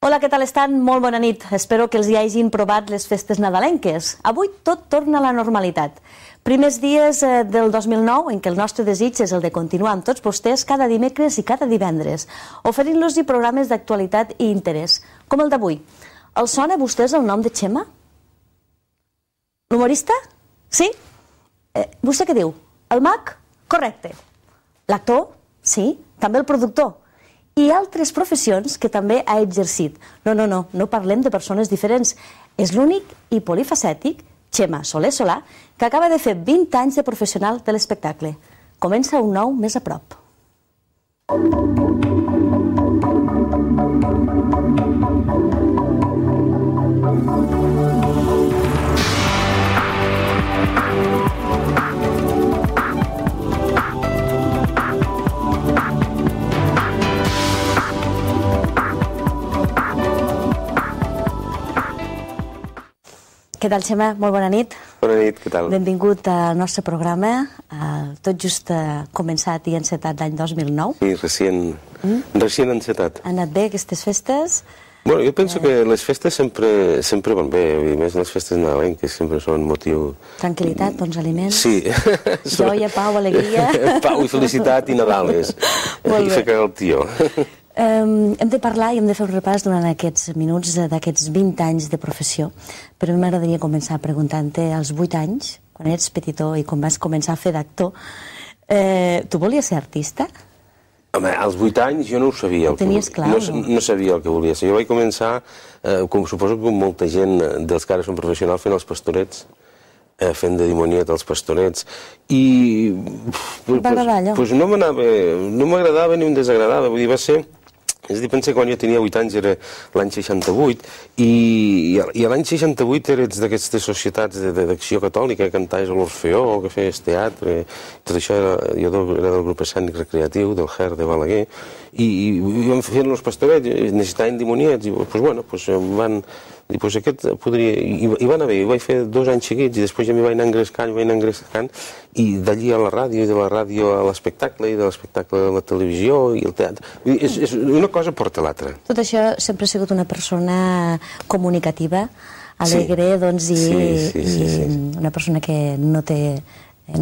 Hola, què tal estan? Molt bona nit. Espero que els hi hagin provat les festes nadalenques. Avui tot torna a la normalitat. Primers dies del 2009 en què el nostre desig és el de continuar amb tots vostès cada dimecres i cada divendres, oferint-los-hi programes d'actualitat i interès, com el d'avui. Els sona a vostès el nom de Chema? L'humorista? Sí? Vostè què diu? El mag? Correcte. L'actor? Sí. També el productor? I altres professions que també ha exercit. No parlem de persones diferents. És l'únic i polifacètic Chema Soler Solà, que acaba de fer 20 anys de professional de l'espectacle. Comença un nou més a prop. Què tal, Chema? Molt bona nit. Bona nit, què tal? Benvingut al nostre programa, tot just començat i encetat l'any 2009. Sí, recient encetat. Han anat bé aquestes festes? Bueno, jo penso que les festes sempre van bé, i més les festes nadalenques sempre són motiu... Tranquil·litat, bons aliments? Sí. Joia, pau, alegria... Pau i felicitat i Nadales. I fer cagar el tio. Hem de parlar i hem de fer un repàs durant aquests minuts d'aquests 20 anys de professió, però m'agradaria començar preguntant-te als 8 anys, quan eres petitó i quan vas començar a fer d'actor, tu volies ser artista? Home, als 8 anys jo no ho sabia. Ho tenies clar, no sabia el que volia ser. Jo vaig començar, com suposo que molta gent dels que ara són professionals, fent els pastorets, fent de dimoniet als pastorets, i... Va agradar allò? Doncs no m'agradava ni em desagradava, vull dir, va ser... És a dir, pensa que quan jo tenia 8 anys era l'any 68, i l'any 68 eres d'aquestes societats d'acció catòlica, que cantaves a l'Orfeó, que feies teatre, tot això jo era del grup escènic recreatiu, del Ger de Balaguer, i vam fer els pastorets, necessitaven dimoniets, i doncs bueno, em van dir, doncs aquest podria... I va anar bé, ho vaig fer 2 anys seguits, i després ja m'hi vaig anar engrescant, i d'allí a la ràdio, i de la ràdio a l'espectacle, i de l'espectacle a la televisió, i el teatre. És una cosa porta l'altra. Tot això sempre ha sigut una persona comunicativa, alegre, doncs, i una persona que no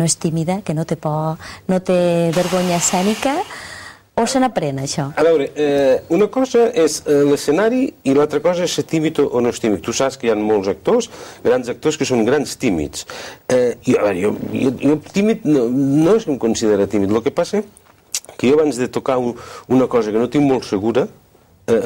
és tímida, que no té por, no té vergonya escènica, o se n'aprèn, això? A veure, una cosa és l'escenari i l'altra cosa és ser tímid o no és tímid. Tu saps que hi ha molts actors, grans actors, que són grans tímids. I, a veure, jo tímid no és que em considera tímid. El que passa que jo abans de tocar una cosa que no tinc molt segura,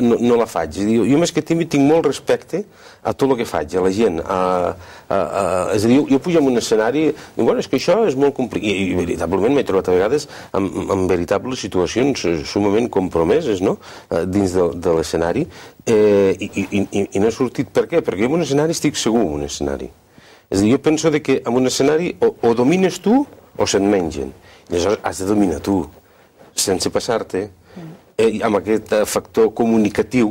no la faig. Jo més que tímid tinc molt respecte a tot el que faig, a la gent. És a dir, jo pujo en un escenari i dic, bueno, és que això és molt complicat. I veritablement m'he trobat a vegades en veritables situacions sumament compromeses, no?, dins de l'escenari, i no he sortit. Per què? Perquè jo en un escenari estic segur en un escenari. És a dir, jo penso que en un escenari o domines tu o se't mengen. I aleshores has de dominar tu, sense passar-te, amb aquest factor comunicatiu,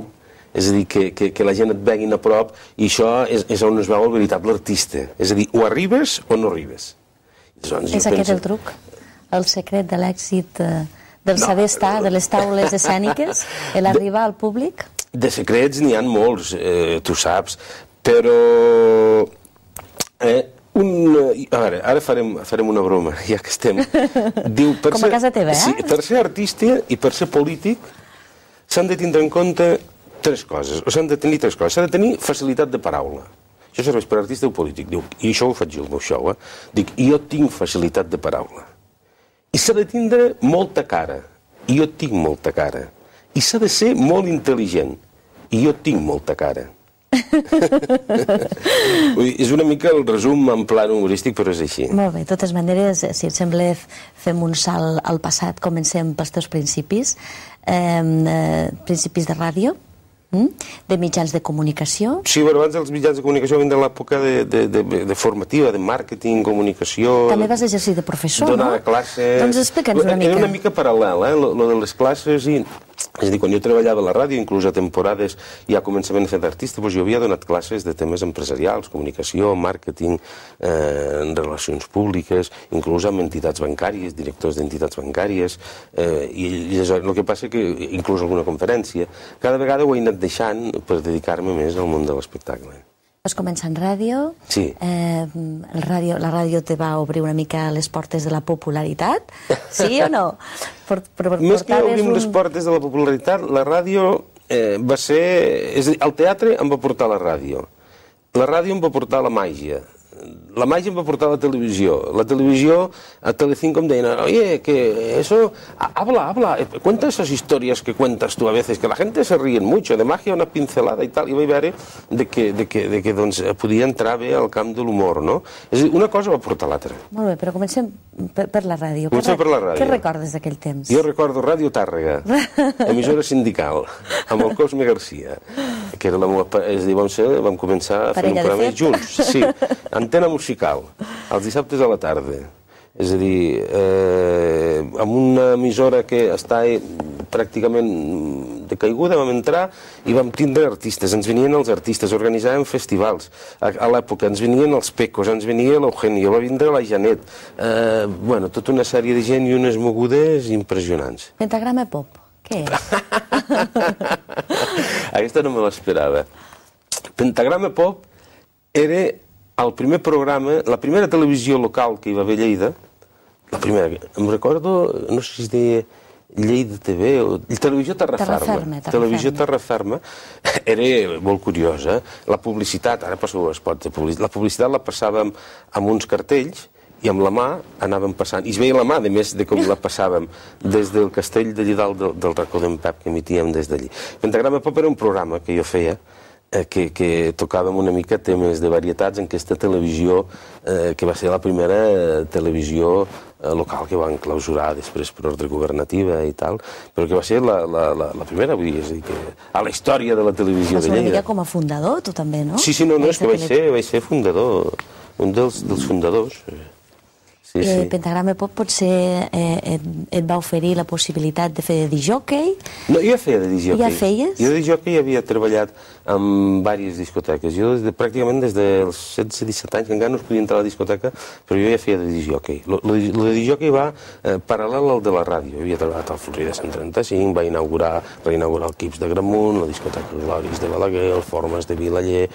és a dir, que la gent et vegui a prop, i això és on es veu el veritable artista. És a dir, o arribes o no arribes. És aquest el truc? El secret de l'èxit del saber estar, de les taules escèniques, l'arribar al públic? De secrets n'hi ha molts, tu saps, però... A veure, ara farem una broma, ja que estem. Com a casa teva, eh? Sí, per ser artista i per ser polític s'han de tindre en compte 3 coses, o s'han de tenir 3 coses. S'ha de tenir facilitat de paraula. Això serveix per artista o polític. I això ho faig jo, el meu show, Dic, jo tinc facilitat de paraula. I s'ha de tindre molta cara. I jo tinc molta cara. I s'ha de ser molt intel·ligent. I jo tinc molta cara. És una mica el resum en plan humorístic, però és així. Molt bé, de totes maneres, si et sembla, fem un salt al passat, comencem pels teus principis. Principis de ràdio, de mitjans de comunicació. Sí, però abans els mitjans de comunicació ven de l'època de formativa, de màrqueting, comunicació... També vas exercir de professor, no? Donar classes... Doncs explica'ns una mica. Era una mica paral·lel, lo de les classes i... És a dir, quan jo treballava a la ràdio, inclús a temporades i a començament a fer d'artista, doncs jo havia donat classes de temes empresarials, comunicació, màrqueting, relacions públiques, inclús amb entitats bancàries, directors d'entitats bancàries, i el que passa que inclús alguna conferència. Cada vegada ho he anat deixant per dedicar-me més al món de l'espectacle. Vas començar en ràdio. Sí. La ràdio te va obrir una mica les portes de la popularitat, sí o no? Més que obrir les portes de la popularitat, la ràdio va ser... És a dir, el teatre em va portar la ràdio. La ràdio em va portar la màgia. La màgia em va portar la televisió. La televisió, a Telecinco em deien, oye, que eso, habla, cuenta esas historias que cuentas tú a veces, que la gente se ríen mucho, de magia una pincelada i tal. I vaig veure que doncs, podia entrar bé al camp de l'humor, no? És a dir, una cosa va portar l'altra. Molt bé, però comencem per la ràdio. Comencem per la ràdio. Què recordes d'aquell temps? Jo recordo Ràdio Tàrrega, emissora sindical, amb el Cosme Garcia, que era la meva... És a dir, vam començar a fer un programa junts. Sí, antena musical, els dissabtes a la tarda. És a dir, amb una emissora que està pràcticament decaiguda, vam entrar i vam tindre artistes. Ens venien els artistes, organitzàvem festivals. A l'època ens venien els Pecos, ens venia l'Eugenio, va vindre la Janet. Bueno, tota una sèrie de gent i unes mogudes impressionants. Pentagrama Pop, què és? Aquesta no me l'esperava. Pentagrama Pop era el primer programa, la primera televisió local que hi va haver a Lleida, la primera, em recordo, no sé si es deia Lleida TV o Televisió Terraferma. Televisió Terraferma era molt curiosa. La publicitat, ara passo espots de publicitat, la publicitat la passàvem amb uns cartells i amb la mà anàvem passant. I es veia la mà, a més de com la passàvem des del castell d'allí dalt del racó d'en Pep, que emitíem des d'allí. Pentagrama Pop era un programa que jo feia que tocàvem una mica temes de varietats en aquesta televisió que va ser la primera televisió local que van clausurar després per ordre governativa i tal, però que va ser la primera, vull dir, és a dir, que a la història de la televisió de Lleida. Una mica com a fundador, tu també, no? Sí, no, és que vaig ser fundador, un dels fundadors. Sí. Pentagrama Pop potser et va oferir la possibilitat de fer de discjòquei? No, jo feia de discjòquei. Ja feies? Jo de discjòquei havia treballat en diverses discoteques. Jo pràcticament des dels 16-17 anys, que encara no es podia entrar a la discoteca, però jo ja feia de discjòquei. Lo de discjòquei va paral·lel al de la ràdio. Jo havia treballat al Florida 135, va reinaugurar el Quips de Gramunt, la discoteca Gloris de Balaguer, el Formes de Vilaller,